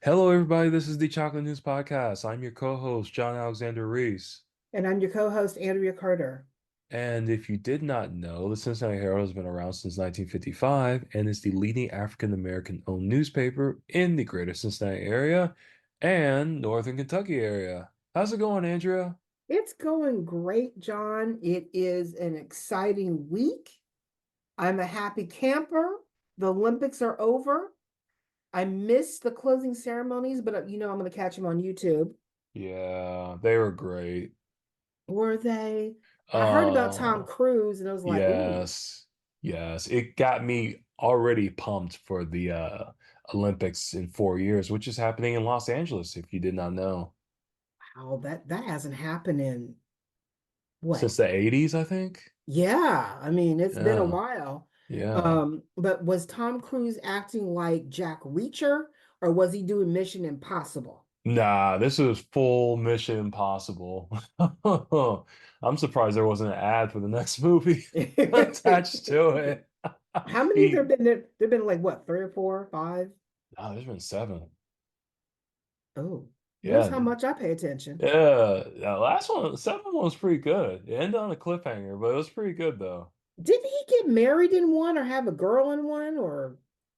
Hello, everybody. This is the Chocolate News Podcast. I'm your co-host, John Alexander Reese. And I'm your co-host, Andrea Carter. And if you did not know, the Cincinnati Herald has been around since 1955 and is the leading African American owned newspaper in the greater Cincinnati area and northern Kentucky area. How's it going, Andrea? It's going great, John. It is an exciting week. I'm a happy camper. The Olympics are over. I missed the closing ceremonies, but I'm going to catch them on YouTube. Yeah, they were great. Were they? I heard about Tom Oh, Cruise and I was like, ooh, yes. Yes. It got me already pumped for the Olympics in 4 years, which is happening in Los Angeles, if you did not know. wow, that hasn't happened in what? Since the 80s, I think. Yeah, I mean, it's been a Yeah. while. Yeah. But was Tom Cruise acting like Jack Reacher or was he doing Mission Impossible? Nah, this was full Mission Impossible. I'm surprised there wasn't an ad for the next movie attached to it. How many there He, been? There've been like what, three or four, five? oh, there's been seven. Oh, knows Yeah. how much I pay attention. Yeah. The last one, the seventh one was pretty good. It ended on a cliffhanger, but it was pretty good though. Didn't he get married in one or have a girl in one or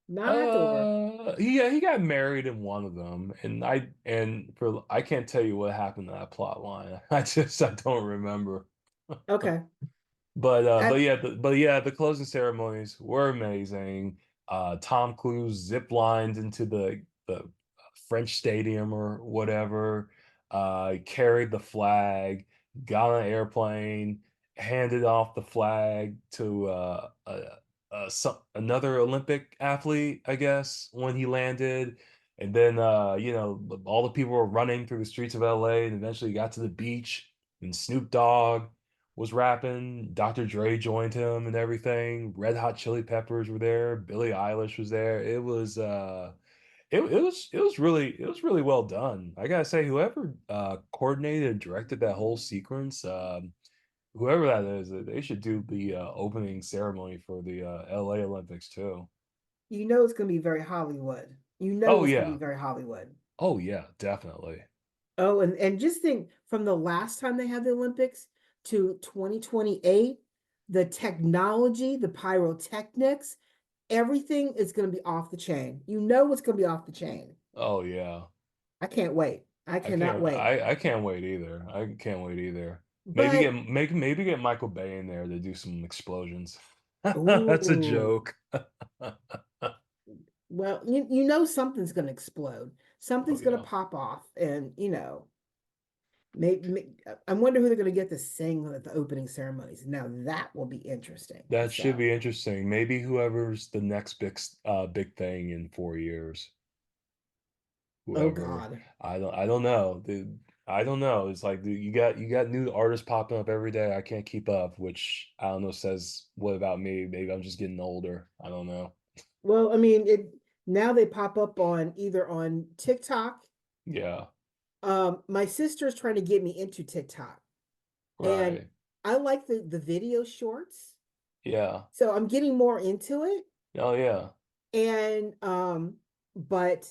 not? Or He got married in one of them, and I can't tell you what happened to that plot line. I don't remember. okay. But I, yeah, the closing ceremonies were amazing. Tom Cruise zip lined into the French stadium or whatever, carried the flag, got on an airplane, handed off the flag to another Olympic athlete, I guess, when he landed. And then all the people were running through the streets of LA and eventually got to the beach and Snoop Dogg was rapping. Dr. Dre joined him and everything. Red Hot Chili Peppers were there. Billie Eilish was there. It was really well done. I gotta say, whoever coordinated and directed that whole sequence, whoever that is, they should do the opening ceremony for the LA Olympics too. you know it's gonna be very Hollywood. You know Oh it's gonna be yeah. very Hollywood. Oh yeah, definitely. Oh, and just think from the last time they had the Olympics to 2028, the technology, the pyrotechnics, everything is going to be off the chain. You know it's going to be off the chain. Oh yeah. I can't wait. I I cannot can't wait. I can't wait either. I can't wait either. But Maybe get Michael Bay in there to do some explosions. That's a ooh, joke. well, you know something's going to explode. Oh Something's going to yeah. pop off, and maybe I wonder who they're going to get to sing at the opening ceremonies. Now that will be interesting. That should So, be interesting. Maybe whoever's the next big thing in 4 years. oh Whoever. God. I don't know. I don't know. It's like you got new artists popping up every day. I can't keep up, which I don't know says what about me? Maybe I'm just getting older. I don't know. Well, I mean, it now they pop up on either on TikTok. Yeah. My sister's trying to get me into TikTok, and Right. I like the video shorts, Yeah. so I'm getting more into it. Oh yeah. And but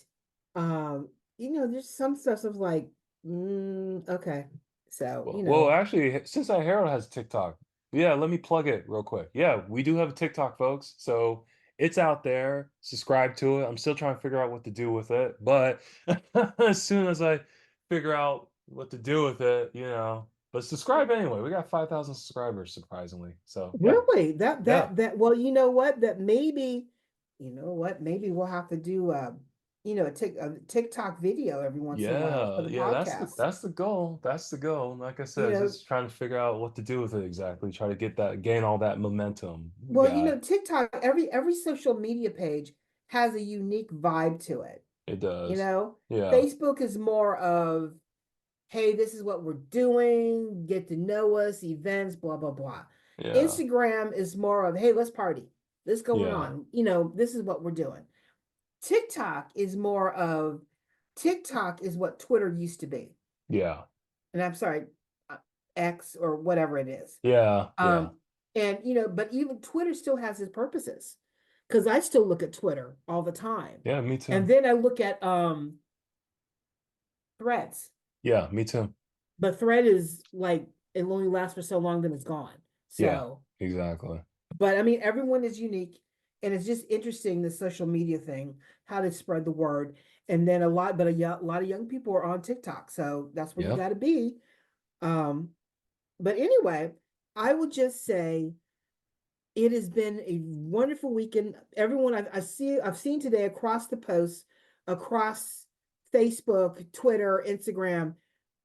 there's some stuff that's like, okay. So, Well, actually, since I Herald has TikTok, yeah, let me plug it real quick. Yeah, we do have a TikTok, folks. So it's out there. Subscribe to it. I'm still trying to figure out what to do with it, but as soon as I figure out what to do with it, but subscribe anyway. We got 5,000 subscribers, surprisingly. So yeah, really, that yeah, that that well, you know what? That maybe, maybe we'll have to do a TikTok video every once in a while for yeah, the yeah. podcast. That's the goal. That's the goal. Like I You said, know, just trying to figure out what to do with it exactly. Try to gain all that momentum we well, got. TikTok, every social media page has a unique vibe to it. It You does. know, Yeah. Facebook is more of, hey, this is what we're doing, get to know us, events, blah, blah, blah. Yeah. Instagram is more of, hey, let's party. This going Yeah. on. This is what we're doing. TikTok is more of, TikTok is what Twitter used to be. Yeah. And I'm sorry, uh, X or whatever it is. Yeah. Yeah. Um, and but even Twitter still has its purposes because I still look at Twitter all the time. Yeah, me And too. then I look at Threads. Yeah, me too. But Thread is like it only lasts for so long, then it's gone. Yeah, So, exactly. but I mean, everyone is unique, and it's just interesting the social media thing, how they spread the word, and then a lot of young people are on TikTok, so that's where you Yeah. got to be. Um, but anyway, I would just say it has been a wonderful weekend. Everyone I've seen today across the posts, across Facebook, Twitter, Instagram.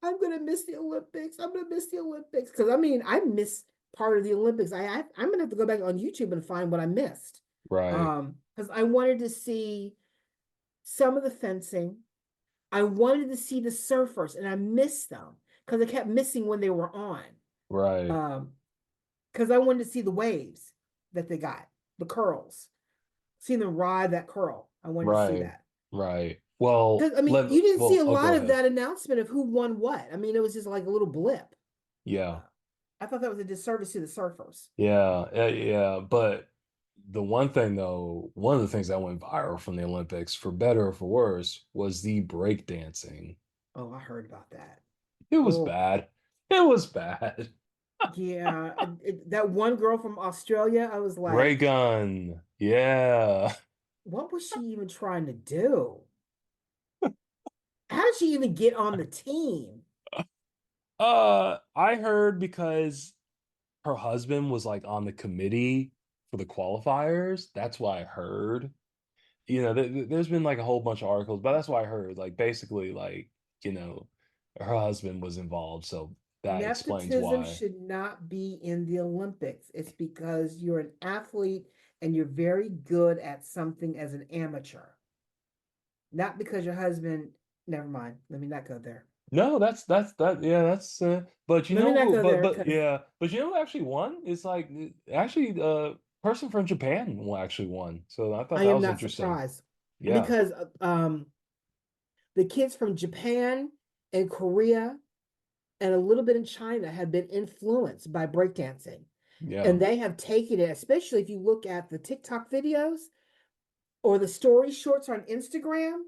I'm gonna miss the Olympics. I'm gonna miss the Olympics because I mean I missed part of the Olympics. I'm gonna have to go back on YouTube and find what I missed. Right. Because I wanted to see some of the fencing. I wanted to see the surfers, and I missed them because I kept missing when they were on. Right. Um, because I wanted to see the waves that they got, the curls, seeing them ride that curl. I wanted to see Right. that. Right. Well, Because I mean, you didn't see a go lot of ahead. that announcement of who won what. I mean, it was just like a little blip. Yeah. Uh, I thought that was a disservice to the surfers. Yeah. Yeah. But the one thing though, one of the things that went viral from the Olympics, for better or for worse, was the breakdancing. Oh, I heard about that. It was Oh, bad. It was bad. yeah. That one girl from Australia, I was Ray like, gun. Yeah. what was she even trying to do? How did she even get on the team? I heard because her husband was like on the committee for the qualifiers. That's why I heard. There's been like a whole bunch of articles, but that's why I heard. Like basically, like, you know, her husband was involved, so that explains Nepotism why. should not be in the Olympics. It's because you're an athlete and you're very good at something as an amateur, not because your husband. Never mind. Let me not go there. No, that's that. Yeah, that's. But you Let me know not who? go there But because yeah, but you know who actually won? It's like actually, person from Japan actually won. So I thought I that am was not interesting. surprised. Yeah, Because the kids from Japan and Korea and a little bit in China have been influenced by breakdancing. yeah, And they have taken it, especially if you look at the TikTok videos or the story shorts on Instagram,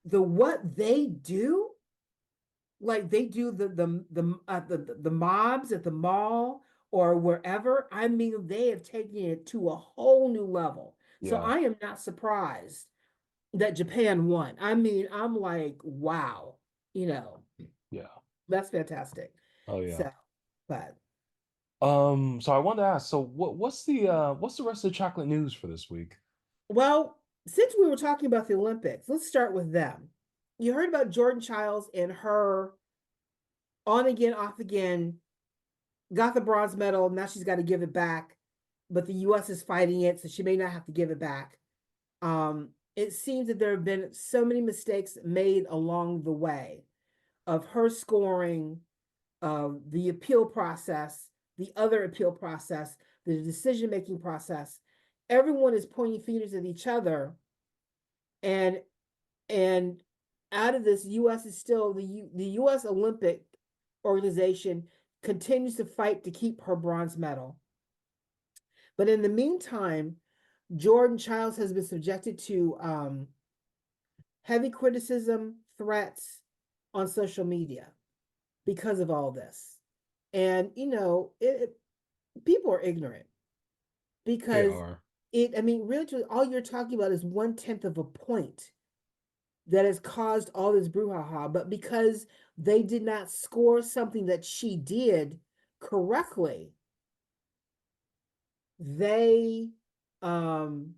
the what they do, like they do the mobs at the mall or wherever. I mean, they have taken it to a whole new level. So yeah, I am not surprised that Japan won. I mean, I'm like, wow, you know, yeah. that's fantastic. Oh yeah. So, but So I wanted to ask, so what's the rest of the chocolate news for this week? well, since we were talking about the Olympics, let's start with them. You heard about Jordan Childs and her on again, off again, got the bronze medal. Now she's got to give it back, but the U.S. is fighting it, so she may not have to give it back. It seems that there have been so many mistakes made along the way of her scoring, the appeal process, the other appeal process, the decision making process. Everyone is pointing fingers at each other, and and out of this, U.S. is still the U.S. Olympic organization continues to fight to keep her bronze medal. But in the meantime, Jordan Childs has been subjected to heavy criticism, threats on social media because of all this. And, people are ignorant They because are. I mean, really, all you're talking about is 1/10 of a point that has caused all this brouhaha. But because they did not score something that she did correctly, they um,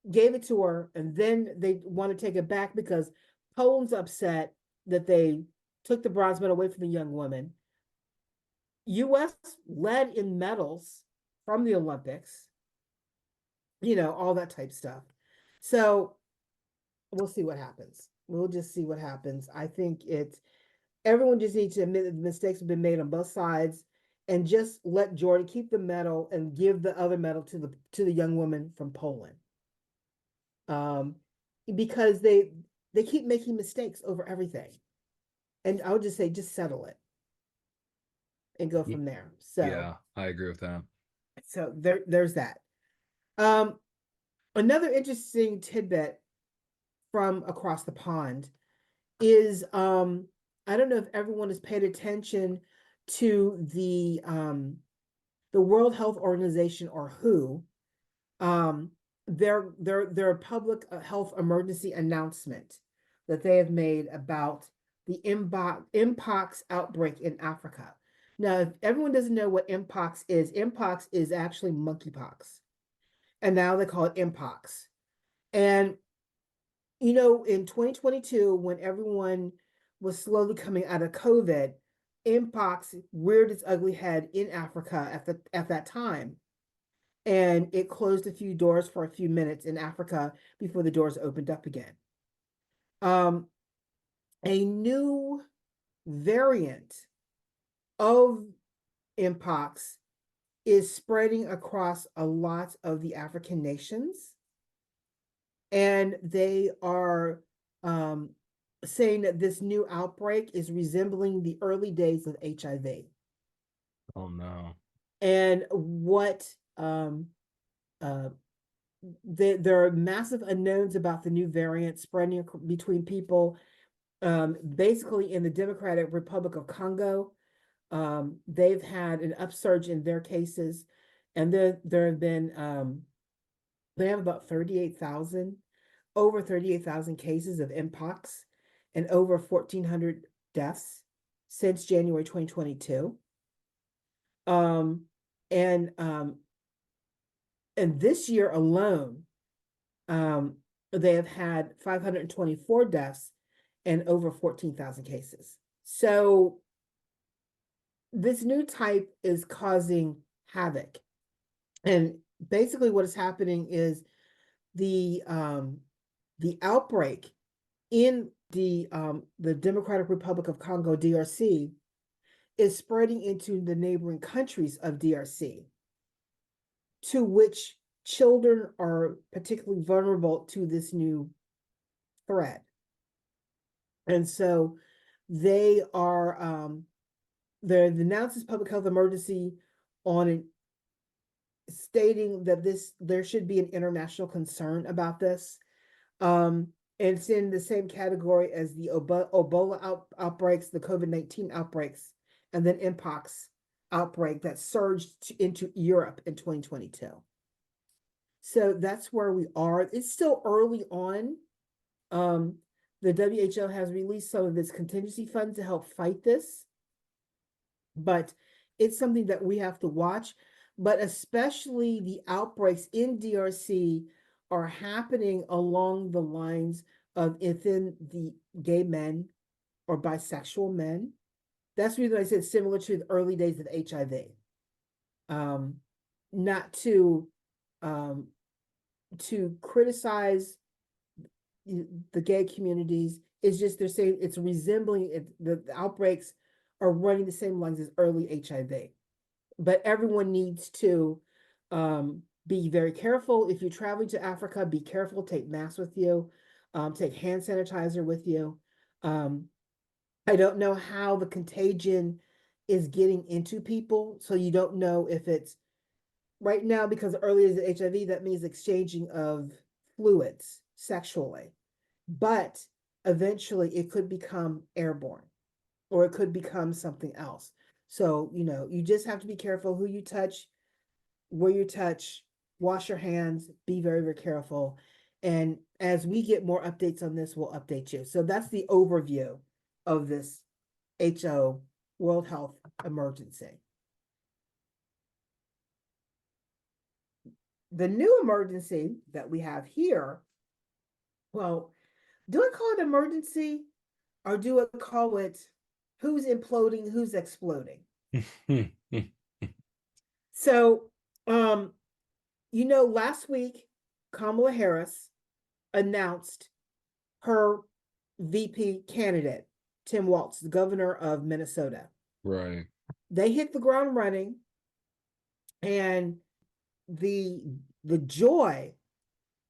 gave it to her, and then they want to take it back because Poland's upset that they took the bronze medal away from the young woman. U.S. led in medals from the Olympics, all that type stuff. So we'll see what happens. We'll just see what happens. I think everyone just needs to admit that the mistakes have been made on both sides and just let Jordan keep the medal and give the other medal to the young woman from Poland. Um, because they keep making mistakes over everything. And I would just say just settle it and go Y- from there. So Yeah, I agree with that. there's that. Um, Another interesting tidbit from across the pond is I don't know if everyone has paid attention to the World Health Organization, or WHO, their public health emergency announcement that they have made about the Mpox outbreak in Africa. Now, if everyone doesn't know what Mpox is actually monkeypox, and now they call it Mpox. And in 2022, when everyone was slowly coming out of COVID, Mpox reared its ugly head in Africa at that time, and it closed a few doors for a few minutes in Africa before the doors opened up again. A new variant of Mpox is spreading across a lot of the African nations, and they are saying that this new outbreak is resembling the early days of HIV. Oh no. And what there are massive unknowns about the new variant spreading between people. Basically, in the Democratic Republic of Congo, they've had an upsurge in their cases, and there have been they have about 38,000, over 38,000 cases of Mpox, and over 1,400 deaths since January 2022. Um, and um, and this year alone, they have had 524 deaths and over 14,000 cases. So this new type is causing havoc. And basically what is happening is the outbreak in the Democratic Republic of Congo, DRC, is spreading into the neighboring countries of DRC, to which children are particularly vulnerable to this new threat. And so they are they've announced this public health emergency on it, stating that there should be an international concern about this. And it's in the same category as the Ebola outbreaks, the COVID-19 outbreaks, and then Mpox outbreak that surged into Europe in 2022. So that's where we are. It's still early on. The WHO has released some of its contingency funds to help fight this, but it's something that we have to watch. But especially the outbreaks in DRC are happening along the lines of within the gay men or bisexual men. That's the reason I said similar to the early days of HIV. Not to criticize the gay communities. It's just they're saying it's resembling it, the outbreaks are running the same lines as early HIV. But everyone needs to be very careful. If you're traveling to Africa, be careful, take masks with you, take hand sanitizer with you. I don't know how the contagion is getting into people, so you don't know if it's right now, because early as HIV, that means exchanging of fluids sexually, but eventually it could become airborne, or it could become something else. So, you just have to be careful who you touch, where you touch, wash your hands, be very, very careful. And as we get more updates on this, we'll update you. So that's the overview of this HO World Health Emergency. The new emergency that we have here, well, do I call it emergency, or do I call it who's imploding, who's exploding? So, last week, Kamala Harris announced her VP candidate, Tim Walz, the governor of Minnesota. Right. They hit the ground running, and the joy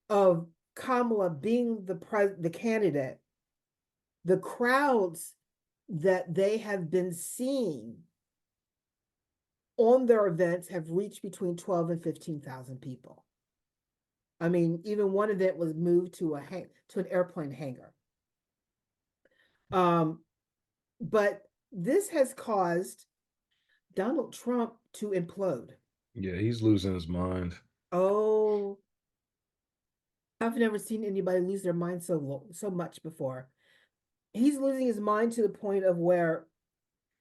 of Kamala being the candidate, the crowds that they have been seeing on their events have reached between 12 and 15,000 people. I mean, even one event was moved to an airplane hangar. Um, but this has caused Donald Trump to implode. Yeah, he's losing his mind. Oh, I've never seen anybody lose their mind so much before. He's losing his mind to the point of where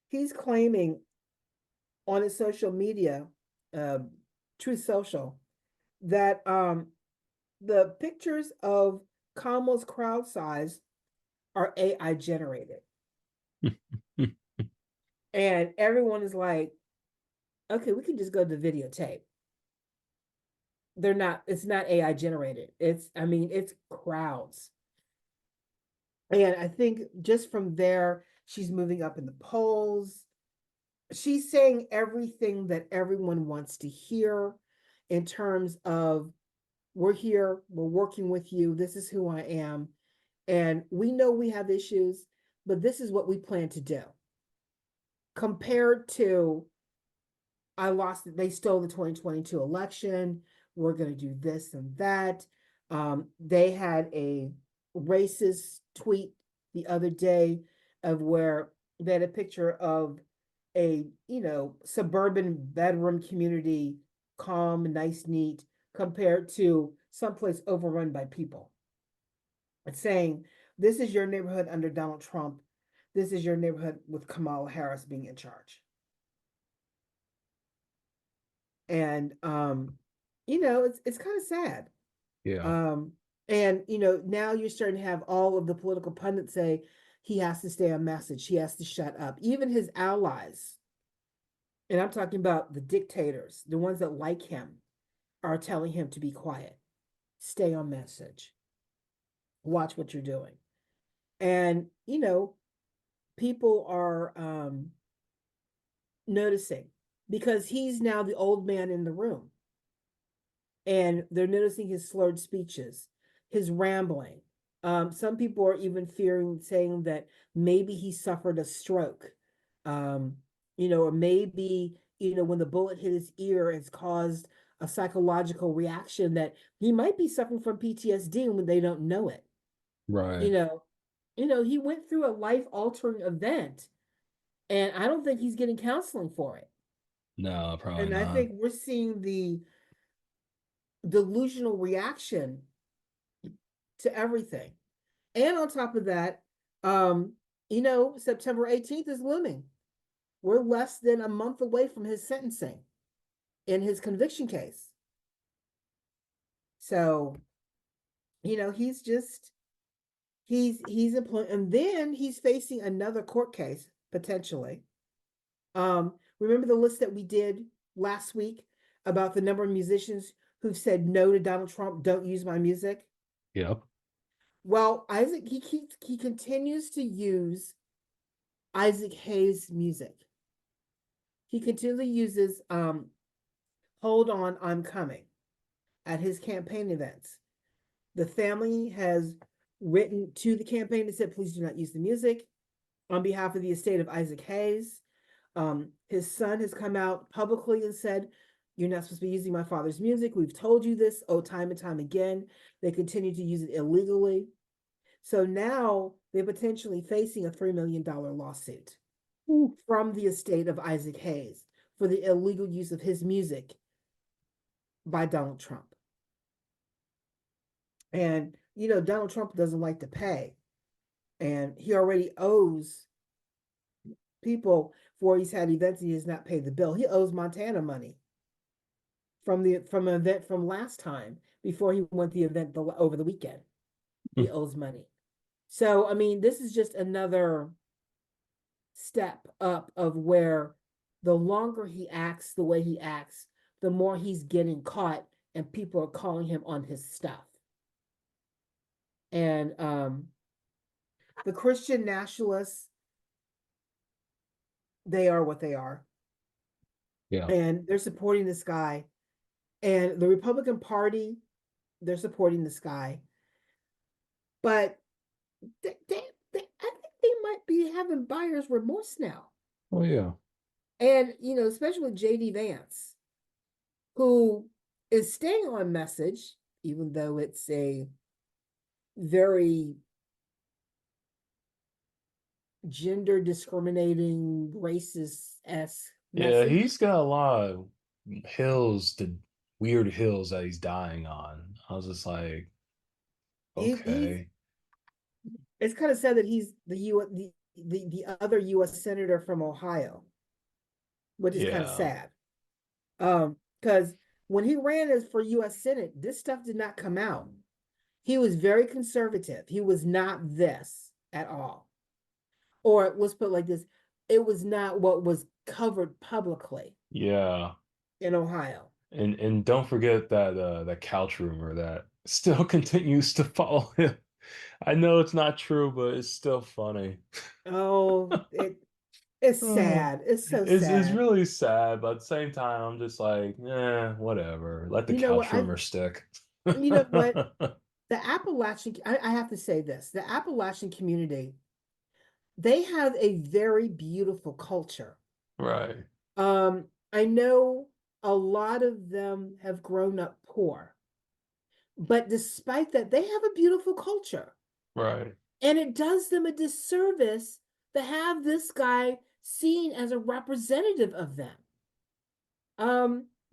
he's claiming on his social media, um, Truth Social, that the pictures of Kamala's crowd size are AI generated. And everyone is like, okay, we can just go to the videotape. They're not, it's not AI generated. I mean, it's crowds. And I think just from there, she's moving up in the polls. She's saying everything that everyone wants to hear in terms of we're here, we're working with you, this is who I am. And we know we have issues, but this is what we plan to do. Compared to, I lost it, they stole the 2022 election, we're going to do this and that. They had a racist tweet the other day of where they had a picture of a, suburban bedroom community, calm, nice, neat, compared to someplace overrun by people. It's saying, this is your neighborhood under Donald Trump. This is your neighborhood with Kamala Harris being in charge. And it's kind of sad. Yeah. Um, and now you're starting to have all of the political pundits say he has to stay on message, he has to shut up. Even his allies, and I'm talking about the dictators, the ones that like him, are telling him to be quiet, stay on message, watch what you're doing. And people are noticing because he's now the old man in the room. And they're noticing his slurred speeches, his rambling. Some people are even fearing, saying that maybe he suffered a stroke, um, or maybe, when the bullet hit his ear, has caused a psychological reaction that he might be suffering from PTSD when they don't know it. You Right. know, he went through a life altering event, and I don't think he's getting counseling for it. No, probably And I not. think we're seeing the delusional reaction to everything. And on top of that, um, September 18th is looming. We're less than a month away from his sentencing in his conviction case. So, he's just he's employing, and then he's facing another court case potentially. Remember the list that we did last week about the number of musicians who've said no to Donald Trump, don't use my music? Yep. Well, Isaac, he continues to use Isaac Hayes music. He continually uses Hold On, I'm Coming at his campaign events. The family has written to the campaign and said, please do not use the music on behalf of the estate of Isaac Hayes. His son has come out publicly and said, you're not supposed to be using my father's music. We've told you this, time and time again. They continue to use it illegally. So now they're potentially facing a $3 million lawsuit from the estate of Isaac Hayes for the illegal use of his music by Donald Trump. And, Donald Trump doesn't like to pay. And he already owes people for he's had events and he has not paid the bill. He owes Montana money from an event from last time before he went the event over the weekend. He owes money. So, I mean, this is just another step up of where the longer he acts the way he acts, the more he's getting caught and people are calling him on his stuff. And the Christian nationalists, they are what they are. Yeah. And they're supporting this guy. And the Republican Party, they're supporting this guy. But I think they might be having buyer's remorse now. Oh yeah. And, especially with JD Vance, who is staying on message, even though it's a very gender discriminating, racist-esque Yeah, message. he's got a lot of hills, the weird hills that he's dying on. I was just like, He's okay, it's kind of sad that he's the other U.S. senator from Ohio, which is kind of yeah, sad. Because when he ran as for U.S. Senate, this stuff did not come out. He was very conservative. He was not this at all. Or let's put it like this: it was not what was covered publicly yeah. in Ohio. And don't forget that that couch rumor that still continues to follow him. I know it's not true, but it's still funny. Oh, it's Oh, sad. It's so it's sad. really sad, but at the same time, I'm just like, whatever. Let the You know what? couch rumor stick. You know what? The Appalachian, I have to say this: the Appalachian community, they have a very beautiful culture. Right, I know a lot of them have grown up poor, but despite that, they have a beautiful culture. right. And it does them a disservice to have this guy seen as a representative of them.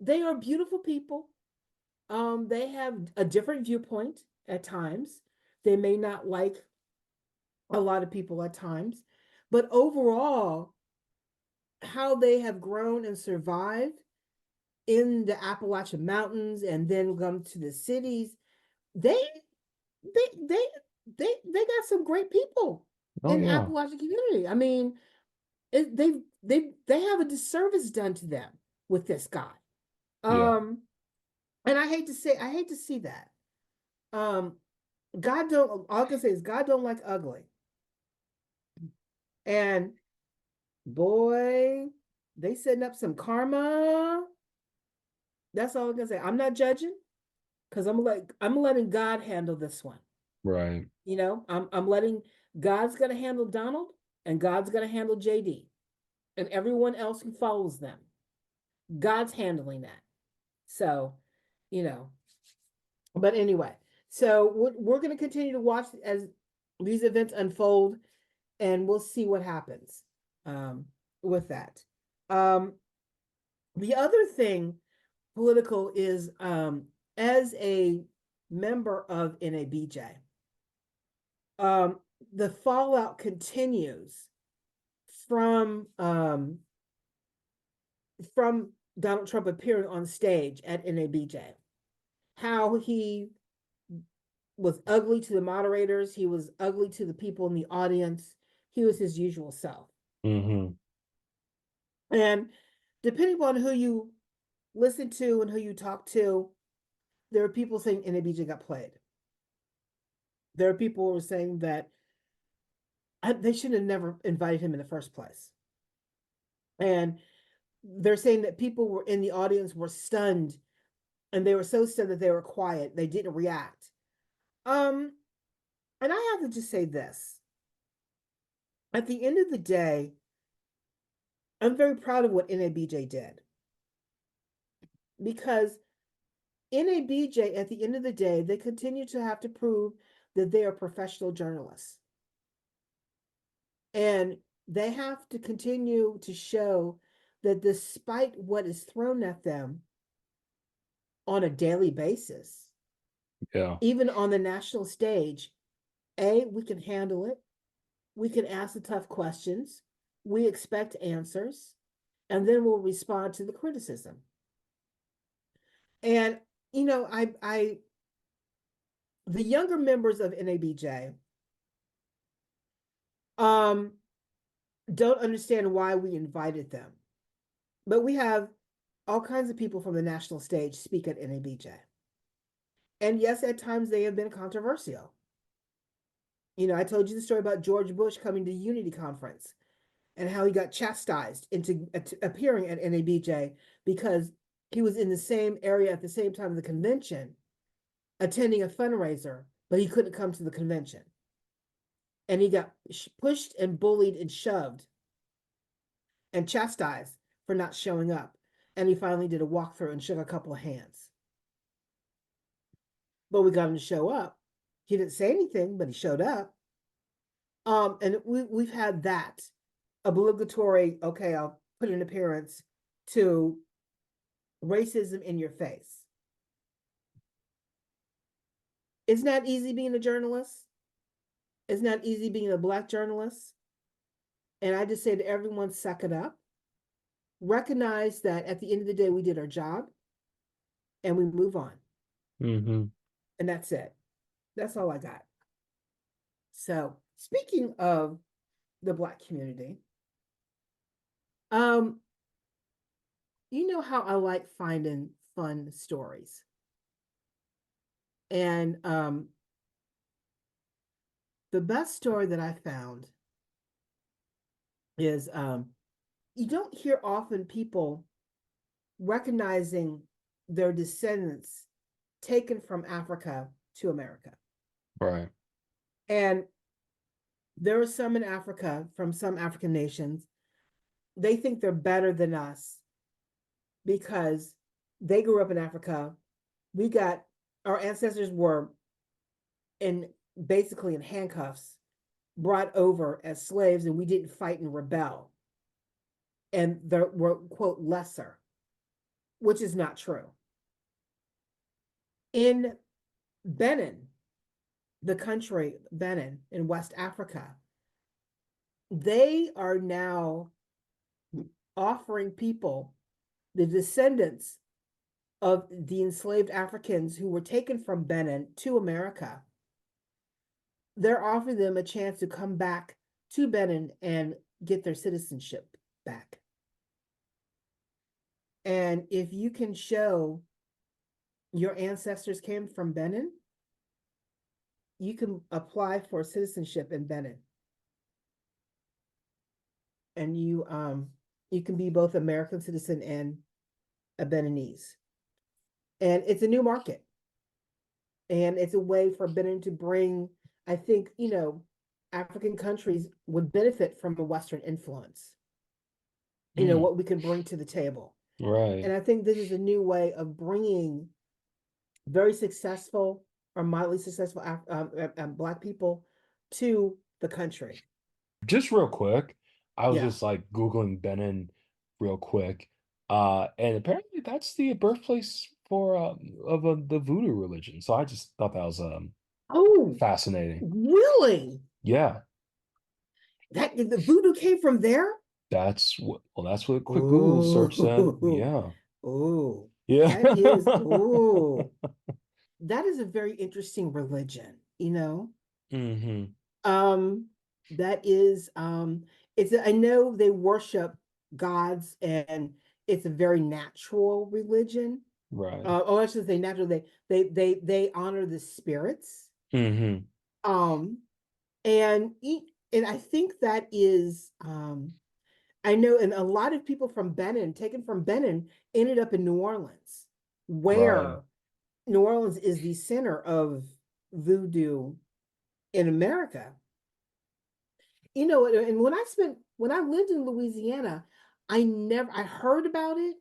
They are beautiful people. They have a different viewpoint at times. They may not like a lot of people at times, but overall, how they have grown and survived in the Appalachian Mountains and then come to the cities, they they they they got some great people Oh in the yeah, Appalachian community. I mean, they have a disservice done to them with this guy. yeah, And I hate to see that. Um, God don't all I can say is God don't like ugly. And boy, they setting up some karma. That's all I can say. I'm not judging because I'm letting God handle this one. right. You know, I'm letting God's gonna handle Donald and God's gonna handle JD and everyone else who follows them. God's handling that. So, you know, but anyway, so we're going to continue to watch as these events unfold, and we'll see what happens um, with that. Um, the other thing political is as a member of NABJ, um, the fallout continues from um, from Donald Trump appearing on stage at NABJ. How he was ugly to the moderators. He was ugly to the people in the audience. He was his usual self. Mm-hmm. And depending on who you listen to and who you talk to, there are people saying NABJ got played. There are people who are saying that they should have never invited him in the first place. And they're saying that people were in the audience were stunned and they were so stunned that they were quiet. They didn't react. Um, and I have to just say this. At the end of the day, I'm very proud of what NABJ did because NABJ, at the end of the day, they continue to have to prove that they are professional journalists. And they have to continue to show that despite what is thrown at them on a daily basis, Yeah, even on the national stage, A, we can handle it. We can ask the tough questions. We expect answers, and then we'll respond to the criticism. And you know, the younger members of NABJ um, don't understand why we invited them. But we have all kinds of people from the national stage speak at NABJ. And yes, at times they have been controversial. You know, I told you the story about George Bush coming to Unity Conference and how he got chastised into appearing at NABJ because he was in the same area at the same time of the convention, attending a fundraiser, but he couldn't come to the convention. And he got pushed and bullied and shoved and chastised for not showing up. And he finally did a walkthrough and shook a couple of hands. But we got him to show up. He didn't say anything, but he showed up. And we've had that obligatory, okay, I'll put an appearance to racism in your face. It's not easy being a journalist. It's not easy being a Black journalist. And I just say to everyone, suck it up. Recognize that at the end of the day, we did our job and we move on. Mm-hmm. And that's it. That's all I got. So speaking of the Black community, um, you know how I like finding fun stories. And the best story that I found is you don't hear often people recognizing their descendants taken from Africa to America. Right. And there are some in Africa from some African nations. They think they're better than us because they grew up in Africa. We got our ancestors were in basically in handcuffs, brought over as slaves, and we didn't fight and rebel. And they were, quote, lesser, which is not true. In Benin, the country Benin in West Africa, they are now offering people, the descendants of the enslaved Africans who were taken from Benin to America, they're offering them a chance to come back to Benin and get their citizenship back. And if you can show your ancestors came from Benin, you can apply for citizenship in Benin. And you can be both American citizen and a Beninese. And it's a new market. And it's a way for Benin to bring, I think, African countries would benefit from a Western influence. What we can bring to the table. Right. And I think this is a new way of bringing very successful or mildly successful Black people to the country. Just real quick, I was Yeah. just like Googling Benin real quick. And apparently that's the birthplace for the voodoo religion. So I just thought that was Oh, fascinating. really? Yeah. That the voodoo came from there? That's what quick Google search said. Oh, Yeah. oh, Yeah. that is, oh, that is a very interesting religion, Hmm. Um, that is, I know they worship gods and it's a very natural religion. Right. I should say natural. They honor the spirits. Hmm. Um, and and I think that is, I know, and a lot of people from Benin, taken from Benin, ended up in New Orleans, Right. where New Orleans is the center of voodoo in America. And when I lived in Louisiana, I heard about it,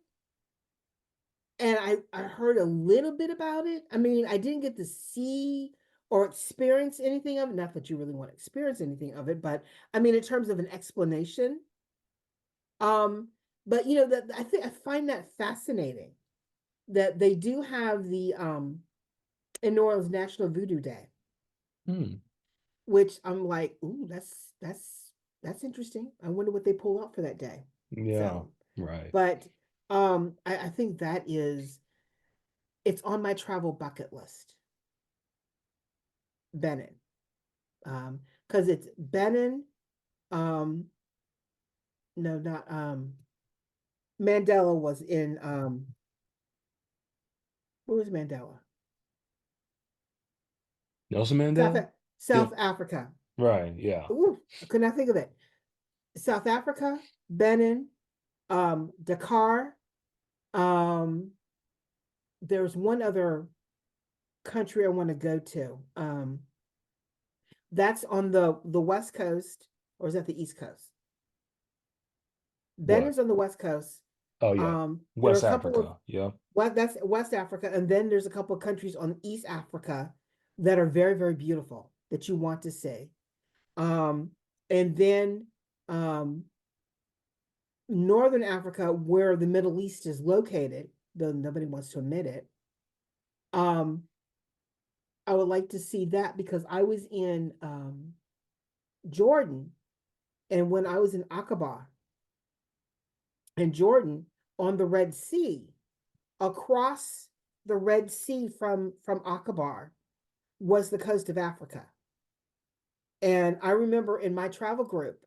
and I heard a little bit about it. I mean, I didn't get to see or experience anything of it. Not that you really want to experience anything of it, but I mean, in terms of an explanation. But that I find that fascinating that they do have the in New Orleans National Voodoo Day, Hmm. which I'm like, ooh, that's interesting. I wonder what they pull out for that day. Yeah. So, Right. but I think it's on my travel bucket list, Benin. Because it's Benin, um, no, not Mandela was in where was Mandela? Nelson South Mandela? Yeah. South Africa. Right. Yeah. Ooh, I could not think of it. South Africa, Benin, Dakar. Um, there's one other country I want to go to. That's on the West Coast, or is that the East Coast? What? Benin's on the West Coast. Oh yeah. There are West a couple of Africa. Yeah. that's West Africa, and then there's a couple of countries on East Africa that are very, very beautiful that you want to see. And then Northern Africa, where the Middle East is located, though nobody wants to admit it, um, I would like to see that because I was in Jordan, and when I was in Aqaba in Jordan on the Red Sea, across the Red Sea from Aqaba was the coast of Africa. And I remember in my travel group,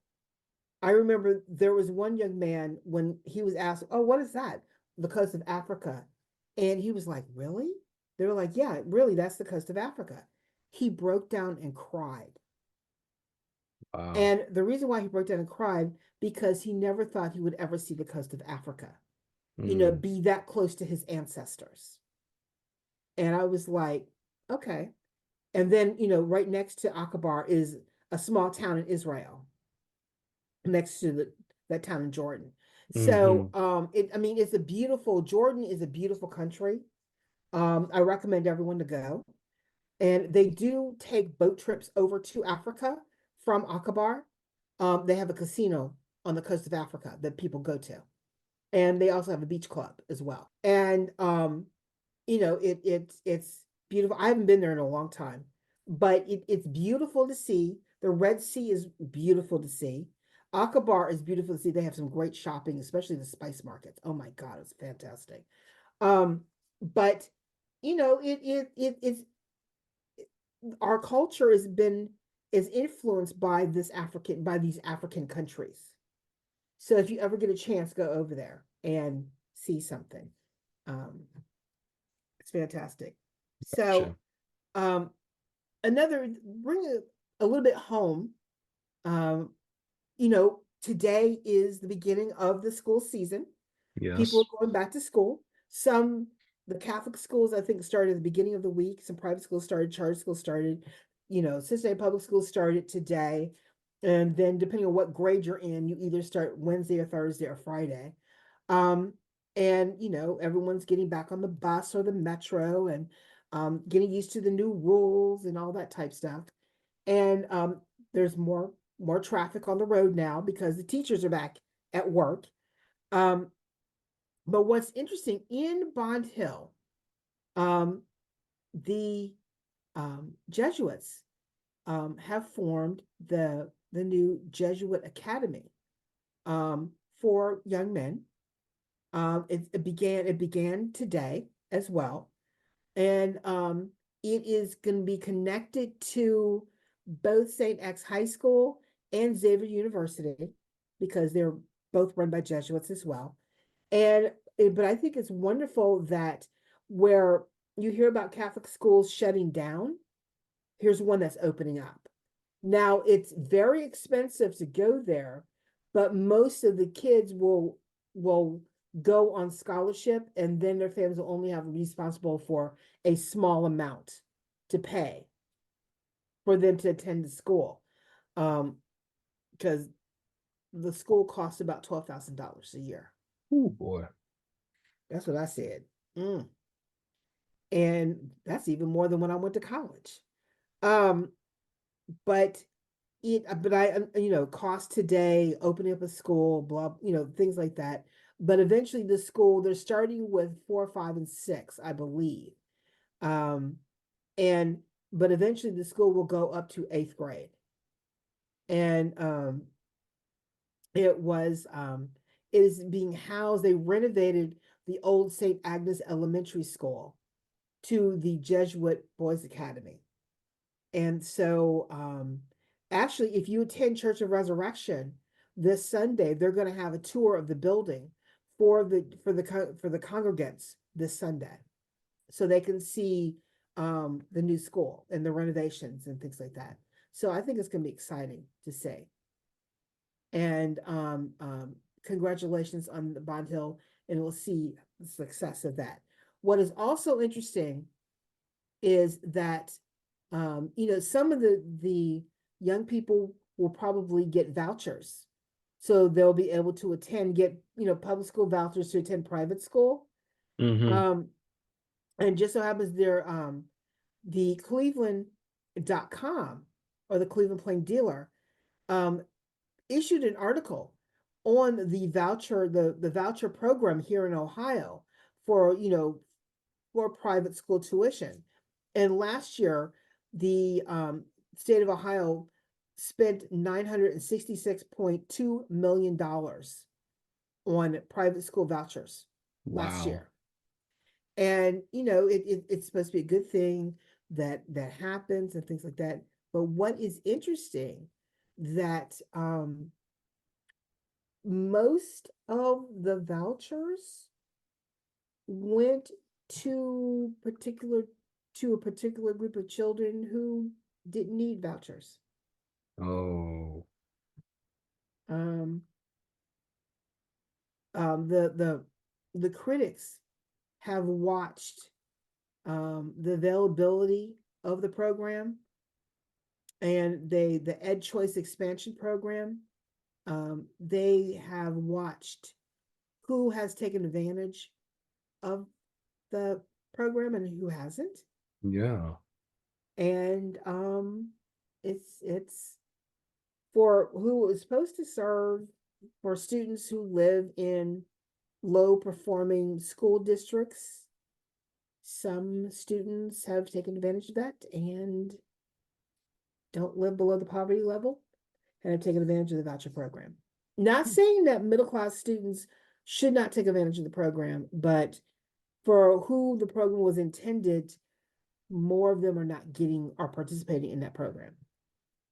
I remember there was one young man when he was asked, "Oh, what is that? The coast of Africa?" And he was like, "Really?" They were like, "Yeah, really, that's the coast of Africa." He broke down and cried. Wow. And the reason why he broke down and cried, because he never thought he would ever see the coast of Africa, Mm. be that close to his ancestors. And I was like, okay. And then, right next to Aqaba is a small town in Israel, next to that town in Jordan. So, Hmm. it's a beautiful, Jordan is a beautiful country. I recommend everyone to go. And they do take boat trips over to Africa from Aqaba. They have a casino on the coast of Africa that people go to. And they also have a beach club as well. And it's beautiful. I haven't been there in a long time, but it's beautiful to see. The Red Sea is beautiful to see. Aqaba is beautiful to see. They have some great shopping, especially the spice markets. Oh my God, it's fantastic. But it's our culture is influenced by these African countries. So if you ever get a chance, go over there and see something. Um, it's fantastic. So Gotcha. um, another bring a little bit home. Um, today is the beginning of the school season. People Yes. are going back to school. Some the Catholic schools I think started at the beginning of the week. Some private schools started, charter schools started. Cincinnati public schools started today. And then depending on what grade you're in, you either start Wednesday or Thursday or Friday. Um, and everyone's getting back on the bus or the metro and getting used to the new rules and all that type stuff. And there's more traffic on the road now because the teachers are back at work. Um, but what's interesting in Bond Hill, um, the Jesuits have formed the new Jesuit Academy for young men. It began today as well, and it is going to be connected to both St. X High School and Xavier University because they're both run by Jesuits as well. But I think it's wonderful that where you hear about Catholic schools shutting down, here's one that's opening up. Now it's very expensive to go there, but most of the kids will go on scholarship, and then their families will only have to be responsible for a small amount to pay for them to attend the school, because the school costs about $12,000 a year. Oh boy. That's what I said. Mm. And that's even more than when I went to college. Um, but cost today, opening up a school, blah, things like that. But eventually the school, they're starting with 4, 5, and 6, I believe. Um, and but eventually the school will go up to 8th grade. And it was it is being housed, they renovated the old St. Agnes Elementary School to the Jesuit Boys Academy. And so, actually, if you attend Church of Resurrection this Sunday, they're going to have a tour of the building for the congregants this Sunday, so they can see the new school and the renovations and things like that. So I think it's going to be exciting to see. And congratulations on the Bond Hill, and we'll see the success of that. What is also interesting is that some of the young people will probably get vouchers, so they'll be able to get public school vouchers to attend private school. Hmm. um and just so happens they're the Cleveland.com, or the Cleveland Plain Dealer, issued an article on the voucher program here in Ohio for, for private school tuition. And last year, the state of Ohio spent $966.2 million on private school vouchers last Wow. year. And it's supposed to be a good thing that happens and things like that. But what is interesting that most of the vouchers went to a particular group of children who didn't need vouchers. Oh. Um, the critics have watched the availability of the program and the Ed Choice expansion program. They have watched who has taken advantage of the program and who hasn't. Yeah. And it's for who is supposed to serve for students who live in low performing school districts. Some students have taken advantage of that and don't live below the poverty level and have taken advantage of the voucher program. Not saying that middle class students should not take advantage of the program, but for who the program was intended, more of them are not getting or participating in that program.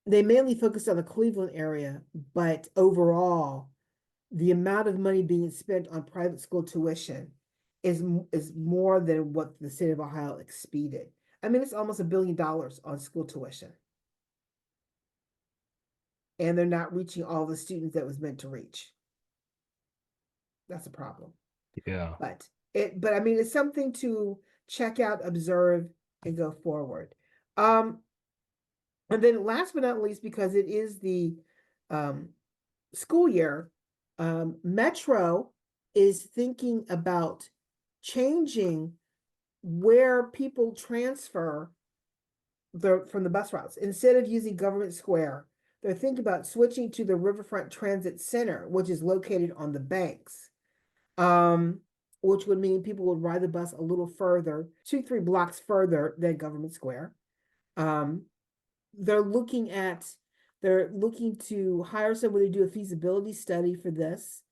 They mainly focused on the Cleveland area, but overall, the amount of money being spent on private school tuition is more than what the state of Ohio expended. I mean, it's almost $1 billion on school tuition. And they're not reaching all the students that was meant to reach. That's a problem. Yeah. But I mean, it's something to check out, observe, and go forward. And then last but not least, because it is the school year, Metro is thinking about changing where people transfer from the bus routes. Instead of using Government Square, they're thinking about switching to the Riverfront Transit Center, which is located on the banks. Which would mean people would ride the bus a little further, 2-3 blocks further than Government Square. They're looking to hire somebody to do a feasibility study for this.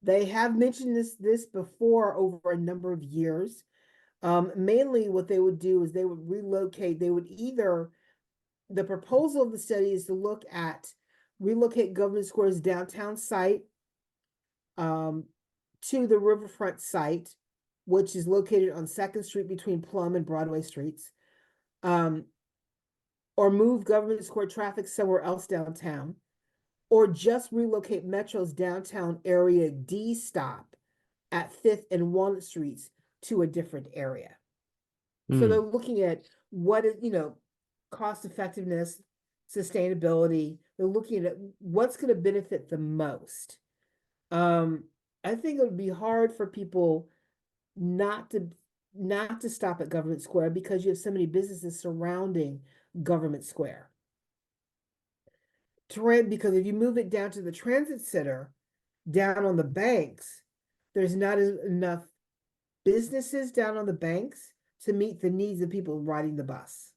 They have mentioned this before over a number of years. Mainly what they would do is they would relocate. The proposal of the study is to look at relocate Government Square's downtown site to the riverfront site, which is located on 2nd Street between Plum and Broadway Streets, or move Government Square traffic somewhere else downtown, or just relocate Metro's downtown area D stop at 5th and Walnut Streets to a different area. So they're looking at what is, cost effectiveness, sustainability. They're looking at what's going to benefit the most. I think it would be hard for people not to stop at Government Square because you have so many businesses surrounding Government Square. Because if you move it down to the transit center, down on the banks, there's not enough businesses down on the banks to meet the needs of people riding the bus.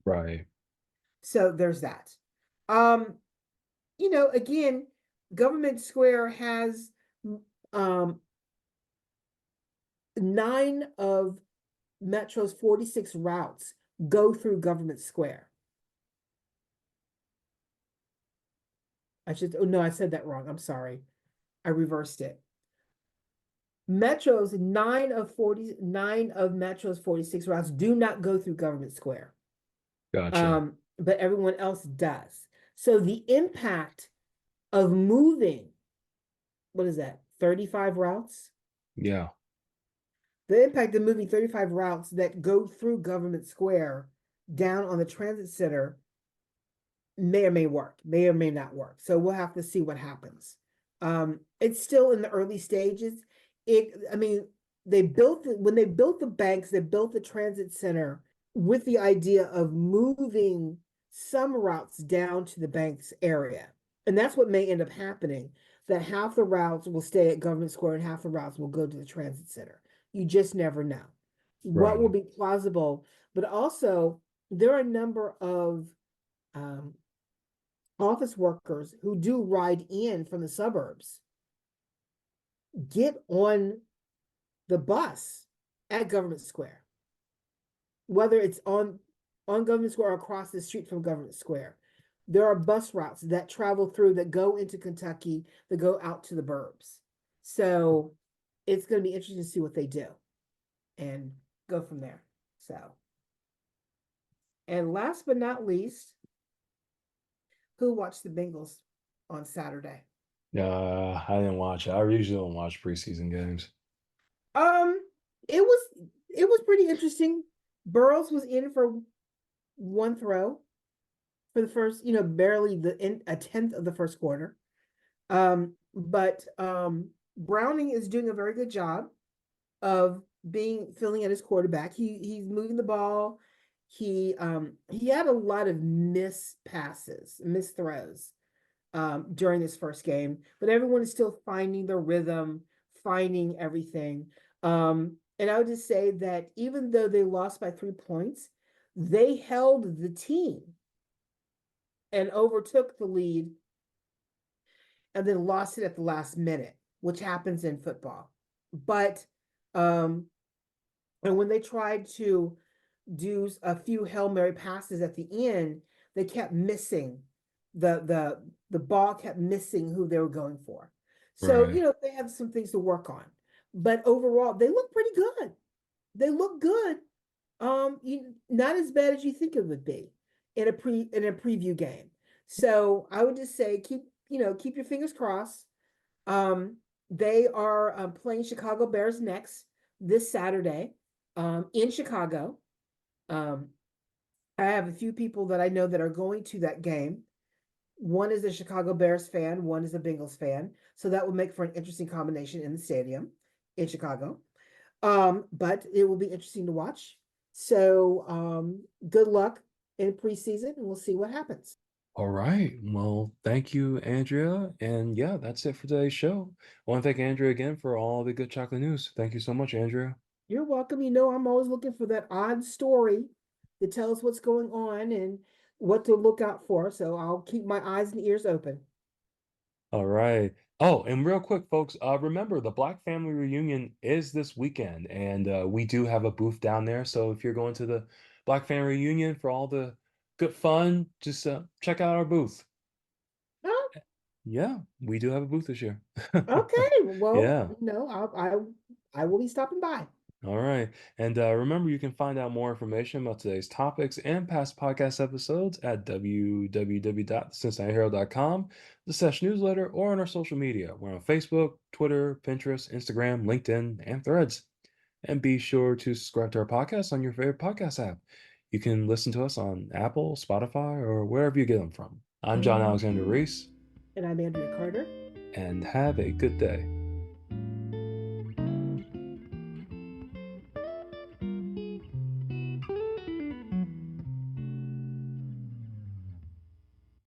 Right. So there's that. Again, Government Square has 9 of Metro's 46 routes go through Government Square. I said that wrong. I'm sorry. I reversed it. Metro's 9 of Metro's 46 routes do not go through Government Square. Gotcha. But everyone else does. So the impact of moving, what is that, 35 routes? Yeah. The impact of moving 35 routes that go through Government Square down on the transit center may or may not work. So we'll have to see what happens. It's still in the early stages. When they built the banks, they built the transit center with the idea of moving some routes down to the banks area. And that's what may end up happening, that half the routes will stay at Government Square and half the routes will go to the transit center. You just never know what will Right. be plausible. But also, there are a number of um, office workers who do ride in from the suburbs, get on the bus at Government Square, whether it's on Government Square or across the street from Government Square. There are bus routes that travel through that go into Kentucky, that go out to the burbs. So it's going to be interesting to see what they do and go from there. So, and last but not least, who watched the Bengals on Saturday? I didn't watch it. I usually don't watch preseason games. Um, it was it was pretty interesting. Burrows was in for one throw for the first, barely a tenth of the first quarter. But Browning is doing a very good job of being filling at his quarterback. He's moving the ball. He had a lot of miss passes, miss throws during this first game, but everyone is still finding their rhythm, finding everything. And I would just say that even though they lost by 3 points, they held the team and overtook the lead and then lost it at the last minute, which happens in football. But um, and when they tried to do a few Hail Mary passes at the end, they kept missing the ball kept missing who they were going for. So, Right. they have some things to work on. But overall, they look pretty good. They look good. Not as bad as you think it would be in a preview game. So I would just say keep your fingers crossed. Um, they are playing Chicago Bears next this Saturday in Chicago. Um, I have a few people that I know that are going to that game. One is a Chicago Bears fan, one is a Bengals fan. So that will make for an interesting combination in the stadium in Chicago. But it will be interesting to watch. So good luck in preseason, and we'll see what happens. All right. Well, thank you, Andrea. And yeah, that's it for today's show. I want to thank Andrea again for all the good chocolate news. Thank you so much, Andrea. You're welcome. I'm always looking for that odd story that tells what's going on and what to look out for. So I'll keep my eyes and ears open. All right. Oh, and real quick, folks, remember the Black Family Reunion is this weekend, and we do have a booth down there. So if you're going to the Black Family Reunion for all the good fun, just check out our booth. Oh, Yeah, we do have a booth this year. okay. Well, Yeah. I will be stopping by. All right. And remember, you can find out more information about today's topics and past podcast episodes at www.cincinnatiherald.com, the Sesh newsletter, or on our social media. We're on Facebook, Twitter, Pinterest, Instagram, LinkedIn, and Threads. And be sure to subscribe to our podcast on your favorite podcast app. You can listen to us on Apple, Spotify, or wherever you get them from. I'm John Mhm. Alexander Reese, And I'm Andrea Carter. and have a good day.